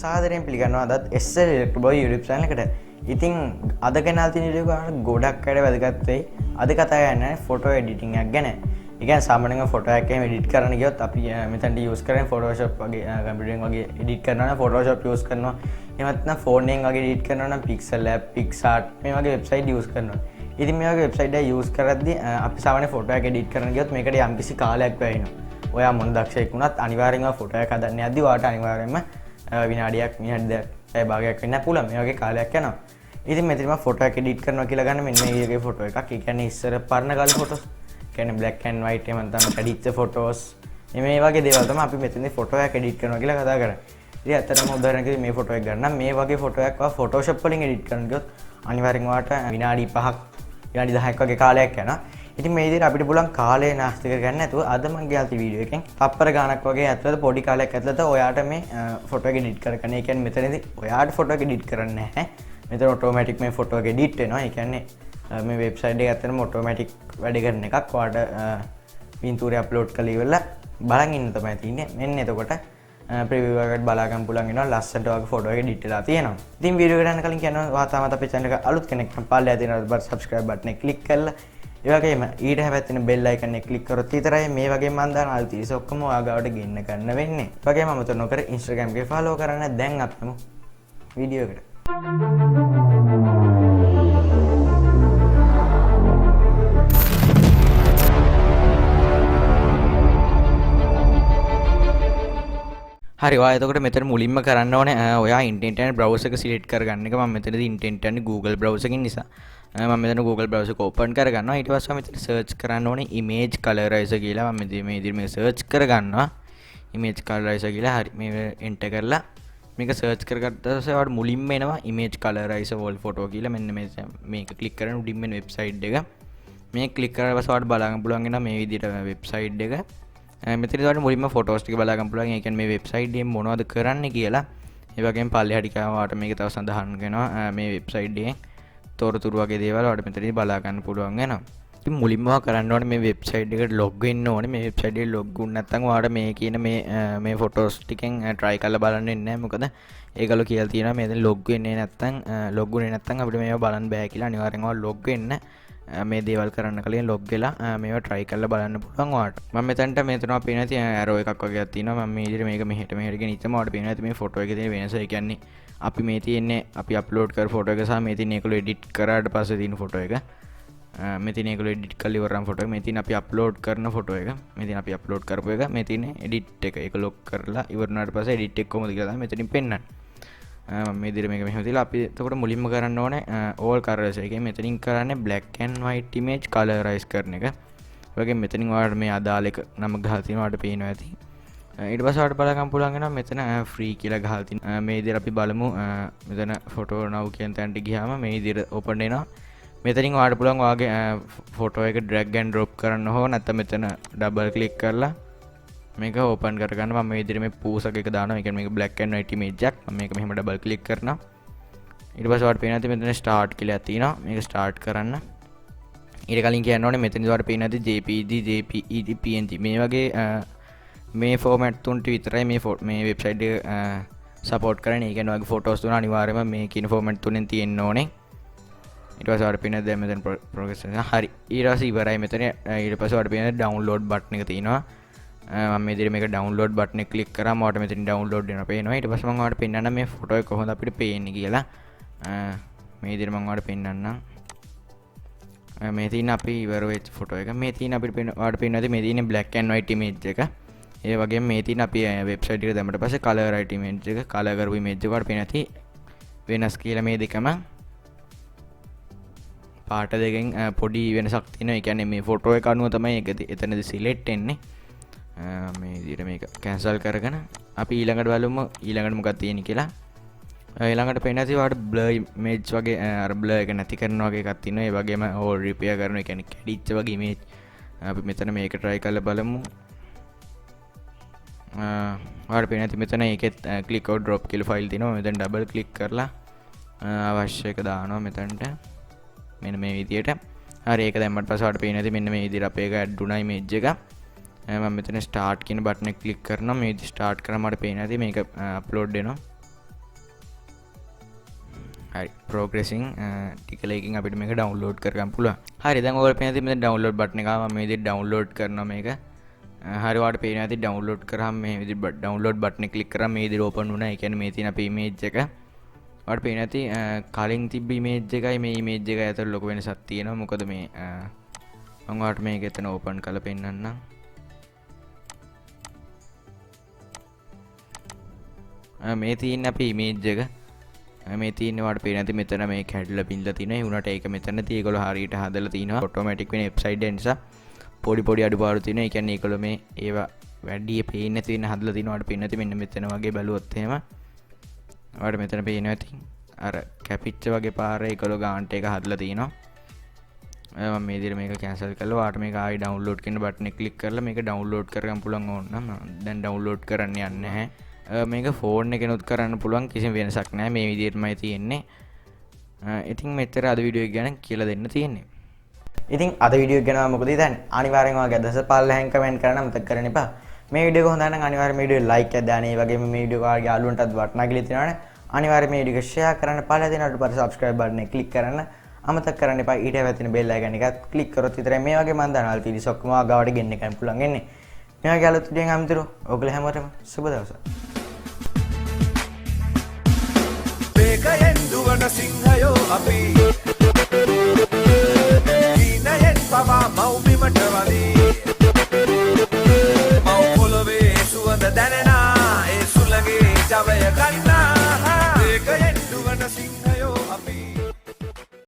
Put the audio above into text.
සාදරයෙන් පිළිගන්නවා අදත් SL ELECTRO Boya YouTube channel එකට. ඉතින් අද ගෙනල් තියෙන වීඩියෝ ගන්න ගොඩක් අය වැදගත් වෙයි. අද කතා කරන්නේ ෆොටෝ එඩිටින් එකක් ගැන. ඒ කියන්නේ සාමාන්‍යයෙන් ෆොටෝ එකක් එහෙම එඩිට් කරන්න ගියොත් අපි මෙතනට යූස් කරන්නේ Photoshop වගේ කම්පියුටරෙන් වගේ එඩිට් කරනවා නම් Photoshop යූස් කරනවා. එහෙම නැත්නම් ෆෝන් එකෙන් වගේ එඩිට් කරනවා නම් Pixel Lab, PixArt මේ වගේ වෙබ්සයිට් යූස් කරනවා. ඉතින් මේ වගේ වෙබ්සයිට් එක යූස් කරද්දී අපි සාමාන්‍ය ෆොටෝ එක එඩිට් කරන්න ගියොත් මේකට යම්කිසි කාලයක් වැයෙනවා. ඔයා මොන දක්ෂයෙක් වුණත් අනිවාර්යෙන්ම ෆොටෝ එක හදන්න යද්දී ඔයාට අනිවාර්යෙන්ම විනාඩියක් විනාඩි පැය භාගයක් වෙන්න පුළුවන්. මේ වගේ කාලයක් යනවා. ඉතින් මෙතන මම ෆොටෝ එක එඩිට් කරනවා කියලා ගන්න මෙන්න මේ වගේ ෆොටෝ එකක්. ඒ කියන්නේ ඉස්සර පරණ කාලේ ෆොටෝස්. ඒ කියන්නේ black and white එහෙම නැත්නම් කැඩිච්ච ෆොටෝස්. මේ වගේ දේවල් තමයි අපි මෙතනදී ෆොටෝ එක එඩිට් කරනවා කියලා කතා කරන්නේ. ඉතින් ඇත්තටම උදාහරණයක් මේ ෆොටෝ එක ගන්න මේ වගේ ෆොටෝ එකක් ඔයා Photoshop වලින් එඩිට් කරන්න ගියොත් අනිවාර්යෙන්ම ඔයාට විනාඩි 5ක් විනාඩි 10ක් වගේ කාලයක් යනවා. ඉතින් මේ විදිහට අපිට පුළුවන් කාලය නාස්ති කරගන්න නැතුව අද මම ගෙනල්ති වීඩියෝ එකෙන් තප්පර ගානක් වගේ ඇතුළත පොඩි කාලයක් ඇතුළත ඔයාට මේ ෆොටෝ එක එඩිට් කරගන්න. ඒ කියන්නේ මෙතනදී ඔයාට ෆොටෝ එක එඩිට් කරන්න නැහැ. මෙතන ඔටෝමැටික් මේ ෆොටෝ එක එඩිට් වෙනවා. ඒ කියන්නේ මේ වෙබ්සයිට් එක ඇත්තටම ඔටෝමැටික් වැඩ කරන එකක්. ඔයාට පින්තූරය අප්ලෝඩ් කරලා ඉවරලා බලන් ඉන්න තමයි තියෙන්නේ. මෙන්න එතකොට ප්‍රිවිව් එකකට බලා ගන්න පුළුවන් වෙනවා. ලස්සනට වගේ ෆොටෝ එක එඩිට් වෙලා තියෙනවා. ඉතින් වීඩියෝ එකට යන්න කලින් කියනවා ඔයා තාමත් අපේ channel එක අලුත් කෙනෙක් නම් පල්ලෙහා තියෙන subscribe button එක click කරලා ඒ වගේම ඊට හැපැත්තෙන bell icon එක click කරොත් විතරයි මේ වගේ මම දාන අලුත් videos ඔක්කොම ඔයා ගාවට ගෙන්න ගන්න වෙන්නේ. ඒ වගේම අමතක නොකර Instagram එකේ follow කරන්න. දැන් අපි යමු වීඩියෝ එකට. හරි ඔයා එතකොට මෙතන මුලින්ම කරන්න ඕනේ ඔයා ඉන්ටර්නෙට් බ්‍රවුසර් එක සිලෙක්ට් කරගන්න එක. මම මෙතනදී ඉන්ටර්නෙට් යන්නේ Google browser එකකින් නිසා මම මෙතන Google browser එක ඕපන් කරගන්නවා. ඊට පස්සේ මෙතන සර්ච් කරන්න ඕනේ image colorizer කියලා. මම මේ විදිහට මේක සර්ච් කරගන්නවා image colorizer කියලා. හරි මේ එන්ටර් කරලා මේක සර්ච් කරගත්ත පස්සේ ඔයාලට මුලින්ම එනවා image colorizer wall photo කියලා. මෙන්න මේක ක්ලික් කරගෙන උඩින් එන වෙබ්සයිට් එක. මේක ක්ලික් කරලා පස්සේ ඔයාලට බලන්න පුළුවන් වෙනවා මේ විදිහට වෙබ්සයිට් එක. මෙතන ඔයාලට මුලින්ම ෆොටෝස් ටික බලා ගන්න පුළුවන්. ඒ කියන්නේ මේ වෙබ්සයිට් එකෙන් මොනවද කරන්නේ කියලා. ඒ වගේම පල්ලෙහාට ගියාම ඔයාලට මේක තව සඳහන් වෙනවා මේ වෙබ්සයිට් එකෙන් තොරතුරු වගේ දේවල් ඔයාලට මෙතනදී බලා ගන්න පුළුවන් වෙනවා. ඉතින් මුලින්ම කරන්න ඕනේ මේ වෙබ්සයිට් එකට ලොග් වෙන්න ඕනේ. මේ වෙබ්සයිට් එකට ලොග් වුණ නැත්නම් ඔයාලට මේ කියන මේ ෆොටෝස් ටිකෙන් try කරලා බලන්න වෙන්නේ නැහැ. මොකද ඒගොල්ලෝ කියලා තියෙනවා මේකෙන් ලොග් වෙන්නේ නැත්නම් ලොග් වුනේ නැත්නම් අපිට මේවා බලන්න බෑ කියලා. අනිවාර්යෙන්ම ඔයාලා ලොග් වෙන්න මේ දේවල් කරන්න කලින් ලොග් වෙලා මේවා try කරලා බලන්න පුළුවන් ඔයාලට. මම මෙතනට මේතනවා පේන තියෙන arrow එකක් වගේක් තියෙනවා. මම මේ විදිහට මේක මෙහෙට ගෙන ඉතම ඔයාලට පේනවා ඇති මේ ෆොටෝ එකේ තියෙන වෙනස. ඒ කියන්නේ අපි මේ තියෙන්නේ අපි අප්ලෝඩ් කර ෆොටෝ එක සහ මේ තියෙන ඒකලෝ එඩිට් කරාට පස්සේ තියෙන ෆොටෝ එක. මේ තියෙන ඒකලෝ එඩිට් කරලා ඉවරන ෆොටෝ එක. මේ තියෙන අපි අප්ලෝඩ් කරන ෆොටෝ එක. මේ තියෙන අපි අප්ලෝඩ් කරපු එක. මේ තියෙන එඩිට් එක. ඒක ලොක් කරලා ඉවරනාට පස්සේ එඩිට් එක කොහොමද කියලා තමයි මෙතනින් පෙන්නන්නේ. මම මේ විදිහට මේක මෙහෙම තියලා අපි එතකොට මුලින්ම කරන්න ඕනේ all colors එකේ මෙතනින් කරන්නේ black and white image colorize කරන එක. ඒ වගේම මෙතනින් ඔයාලට මේ අදාළ එක නම ගහලා තියෙනවා ඔයාලට පේනවා ඇති. ඊට පස්සේ ඔයාලට බලා ගන්න පුළුවන් වෙනවා මෙතන free කියලා ගහලා තියෙනවා. මේ විදිහට අපි බලමු මෙතන photo now කියන තැනට ගියාම මේ විදිහට open වෙනවා. මෙතනින් ඔයාලට පුළුවන් ඔයාගේ photo එක drag and drop කරන්න හෝ නැත්නම් මෙතන double click කරලා මේක ඕපන් කරගන්න. මම මේ විදිහට මේ පූසක එක දානවා. ඒ කියන්නේ මේක black and white image එකක්. මම මේක මෙහෙම double click කරනවා. ඊට පස්සේ ඔයාලට පේනවා මෙතන start කියලා තියෙනවා. මේක start කරන්න. ඊට කලින් කියන්න ඕනේ මෙතනදී ඔයාලට පේනවා JPG, JPEG, PNG මේ වගේ මේ format තුනට විතරයි මේ වෙබ්සයිට් එක support කරන්නේ. ඒ කියන්නේ ඔයාගේ photos තුන අනිවාර්යයෙන්ම මේ කියන format තුනෙන් තියෙන්න ඕනේ. ඊට පස්සේ ඔයාලට පේනවා දැන් මෙතන progress එක. හරි. ඊට පස්සේ ඉවරයි මෙතන. ඊට පස්සේ ඔයාලට පේනවා download button එක තියෙනවා. මම මේ විදිහට මේක download button එක click කරාම ඔයාලට මෙතන download වෙනවා පේනවා. ඊට පස්සේ මම ඔයාලට පෙන්නන්නම් මේ ෆොටෝ එක කොහොමද අපිට පේන්නේ කියලා. මේ විදිහට මම ඔයාලට පෙන්නන්නම්. මේ තියෙන අපි ඉවර වෙච්ච ෆොටෝ එක. මේ තියෙන අපිට ඔයාලට පේනවා මේ තියෙන black and white image එක. ඒ වගේම මේ තියෙන අපි වෙබ්සයිට් එකට දැම්මට පස්සේ color right image එක, color කරපු image එක ඔයාලට පේනවා වෙනස් කියලා. මේ දෙකම පාට දෙකෙන් පොඩි වෙනසක් තියෙනවා. ඒ කියන්නේ මේ ෆොටෝ එක අනුව තමයි ඒක එතනදී select වෙන්නේ. මේ විදිහට මේක cancel කරගෙන අපි ඊළඟට බලමු ඊළඟට මොකක්ද තියෙන්නේ කියලා. ඊළඟට පේනවා ඔයාලට blur image වගේ අර blur එක නැති කරනවා වගේ එකක් තියෙනවා. ඒ වගේම all repair කරනවා. ඒ කියන්නේ කැඩිච්ච වගේ image. අපි මෙතන මේක try කරලා බලමු. ඔයාලට පේනවා මෙතන ඒකෙත් click out drop කියලා file තියෙනවා. මෙතන double click කරලා අවශ්‍ය එක දානවා මෙතනට. මෙන්න මේ විදිහට. හරි ඒක දැම්මට පස්සේ ඔයාලට පේනවා මෙන්න මේ විදිහට අපේ එක add වුණා image එක. මම මෙතන ස්ටාර්ට් කියන බටන් එක ක්ලික් කරනවා. මේ විදිහට ස්ටාර්ට් කරාම මට පේනවා ඇති මේක අප්ලෝඩ් වෙනවා. හරි ප්‍රෝග්‍රෙසින් ටික ලේකින් අපිට මේක ඩවුන්ලෝඩ් කරගන්න පුළුවන්. හරි දැන් ඔයාලට පේනවා මෙතන ඩවුන්ලෝඩ් බටන් එක ආවා. මම මේ විදිහට ඩවුන්ලෝඩ් කරනවා මේක. හරි ඔයාලට පේනවා ඇති ඩවුන්ලෝඩ් කරාම මේ විදිහට ඩවුන්ලෝඩ් බටන් එක ක්ලික් කරාම මේ විදිහට ඕපන් වුණා. ඒ කියන්නේ මේ තියෙන අපේ ඉමේජ් එක. ඔයාලට පේනවා ඇති කලින් තිබ්බ ඉමේජ් එකයි මේ ඉමේජ් එකයි අතර ලොකු වෙනසක් තියෙනවා. මොකද මේ මම ඔයාලට මේක එතන ඕපන් කරලා පෙන්නන්නම්. මේ තියෙන අපේ ඉමේජ් එක මේ තියෙන්නේ ඔයාලට පේන ඇති මෙතන මේ කැඩලා පින්ලා තියෙනවා. ඒ වුණාට ඒක මෙතන තියෙ ඒගොල්ලෝ හරියට හදලා තිනවා. ඔටෝමැටික් වෙන වෙබ්සයිට් එක නිසා පොඩි පොඩි අඩුපාඩු තියෙනවා. ඒ කියන්නේ ඒගොල්ලෝ මේ ඒවා වැඩි පේන්නේ නැති වෙන හදලා තිනවා. ඔයාලට පේන ඇති මෙන්න මෙතන වගේ බැලුවොත් එහෙම ඔයාලට මෙතන පේනවා ඇති අර කැපිච්ච වගේ පාර ඒගොල්ලෝ ගාන්ට එක හදලා තිනවා. මම මේ විදිහට මේක කැන්සල් කරලා ඔයාලට මේක ආයි ඩවුන්ලෝඩ් කියන බටන් එක ක්ලික් කරලා මේක ඩවුන්ලෝඩ් කරගන්න පුළුවන් ඕන නම් දැන් ඩවුන්ලෝඩ් කරන්න යන්නේ නැහැ. මේක ෆෝන් එකෙනුත් කරන්න පුළුවන් කිසිම වෙනසක් නැහැ. මේ විදිහටමයි තියෙන්නේ. ඉතින් මෙතර අද වීඩියෝ එක ගැන කියලා දෙන්න තියෙන්නේ. ඉතින් අද වීඩියෝ එක ගැන මොකද හිතන්නේ? අනිවාර්යෙන් ඔයාගේ අදහස පල්ලෙහෙන් කමෙන්ට් කරන්න අමතක කරන්න එපා. මේ වීඩියෝ එක හොඳ නම් අනිවාර්යෙන් මේ වීඩියෝ ලයික් එකක් දාන්න. ඒ වගේම මේ වීඩියෝ එක ඔයාගේ යාළුවන්ටත් වටනා කියලා තියෙනවනේ. අනිවාර්යෙන් මේ වීඩියෝ එක ෂෙයා කරන්න. පල්ලෙහ දෙනවට පස්සේ සබ්ස්ක්‍රයිබ් බටන් එක ක්ලික් කරන්න. අමතක කරන්න එපා. ඊට වැතින බෙල් අයිකන් එකත් ක්ලික් කරොත් විතරයි මේ වගේ මම දාන වීඩියෝස් ඔක්කොම ඔයාගාවට ගෙන්න ගන්න පුළුවන් වෙන්නේ. මේ වගේ අලුත් වීඩියෝ එකක් අමතර ඔයගොල්ලෝ හැමෝටම සුබ දවසක්. Sinhala,